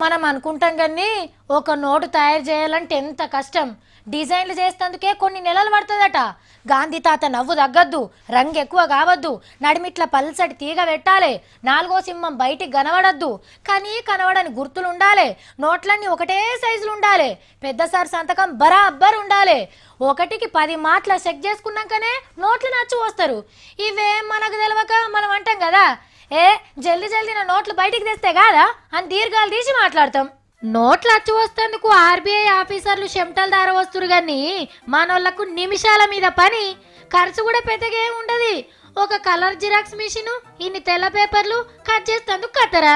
మనం అనుకుంటాం కానీ ఒక నోటు తయారు చేయాలంటే ఎంత కష్టం. డిజైన్లు చేసేందుకే కొన్ని నెలలు పడుతుందట. గాంధీ తాత నవ్వు తగ్గద్దు, రంగు ఎక్కువ కావద్దు, నడిమిట్ల పల్సటి తీగ పెట్టాలి, నాలుగో సింహం బయటికి కనబడద్దు, కానీ కనబడని గుర్తులు ఉండాలి, నోట్లన్నీ ఒకటే సైజులు ఉండాలి, పెద్దసారి సంతకం బరాబర్ ఉండాలి, ఒకటికి 10 మాటలు చెక్ చేసుకున్నాకనే నోట్లు నచ్చు వస్తారు. ఇవేం మనకు తెలియక మనం అంటాం కదా, ఏ జల్దీ జల్దీ నా నోట్లు బయటికి తెస్తే కాదా అని దీర్ఘాలు తీసి మాట్లాడతాం. నోట్లు అచ్చు వస్తేందుకు ఆర్బీఐ ఆఫీసర్లు చెమటలు దార వస్తురు కానీ మనోళ్లకు నిమిషాల మీద పని, ఖర్చు కూడా పెద్దగా ఉండదు. ఒక కలర్ జిరాక్స్ మిషన్ ఇన్ని తెల్ల పేపర్లు కట్ చేస్తేందుకు కత్తరా,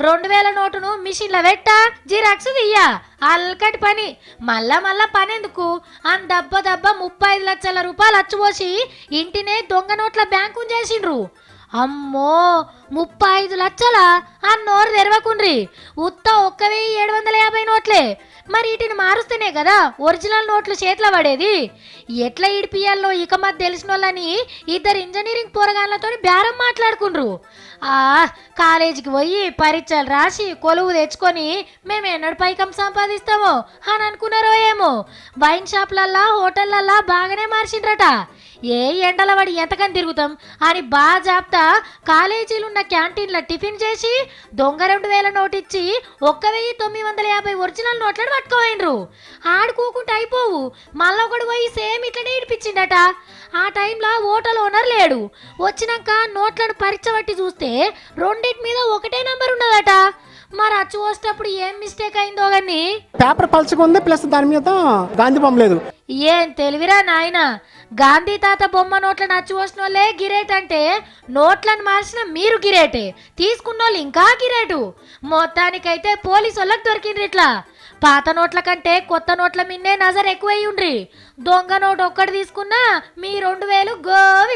2000 నోటును మిషన్లో పెట్టా జిరాక్స్ తీయ్యా, అల్కటి పని. మళ్ళా పని ఎందుకు అని దబ్బ 35 లక్షల రూపాయలు అచ్చుపోసి ఇంటినే దొంగ నోట్ల బ్యాంకు చేసిండ్రు. అమ్మో 35 లక్షలా అన్నోరు తెరవకుండ్రి, ఉత్త 1750 నోట్లే. మరి వీటిని మారుస్తేనే కదా ఒరిజినల్ నోట్లు చేతిలో పడేది. ఎట్లా ఇడిపియాలో ఇక మధ్య తెలిసిన వాళ్ళని 2 ఇంజనీరింగ్ పోరగాళ్ళతో బేరం మాట్లాడుకుండ్రు. కాలేజీకి పోయి పరీక్షలు రాసి కొలువు తెచ్చుకొని మేము ఎన్నడు పైకం సంపాదిస్తామో అని అనుకున్నారో ఏమో. వైన్ షాప్లల్లా హోటళ్ళల్లా బాగానే మార్చిండ్రట. ఏ ఎండల పడి ఎంతకని తిరుగుతాం అని బాగా జాప్తా కాలేజీలున్న క్యాంటీన్ల టిఫిన్ చేసి దొంగ 2000 నోటిచ్చి 1950 ఒరిజినల్ నోట్లను పట్టుకోపోయినరు. ఆడుకోకుండా అయిపోవు, మళ్ళా ఒకడు పోయి సేమ్ ఇట్లనే ఇడిపించిండట. ఆ టైంలో హోటల్ ఓనర్ లేడు. వచ్చినాక నోట్లను పరీక్ష పట్టి చూస్తే రెండింటి మీద ఒకటే నంబర్ ఉన్నదట. మరి అచ్చు వస్తేప్పుడు ఏం మిస్టేక్ అయిందో గాని పేపర్ పల్చగా ఉంది, ప్లస్ దాని మీద గాంధీ బొమ్మ లేదు. ఏం తెలివిరా నాయన, గాంధీ తాత బొమ్మ నోట్లను అచ్చు వచ్చిన వాళ్ళే గిరేట్ అంటే నోట్లను మార్చిన మీరు గిరేటే, తీసుకున్న వాళ్ళు ఇంకా గిరేటు. మొత్తానికైతే పోలీసు వాళ్ళకి దొరికిండ్రు. ఇట్లా పాత నోట్ల కంటే కొత్త నోట్ల మిన్నే నజర్ ఎక్కువై ఉండ్రి. దొంగ నోటు ఒక్కటి తీసుకున్నా మీ 2000 గోవిందా.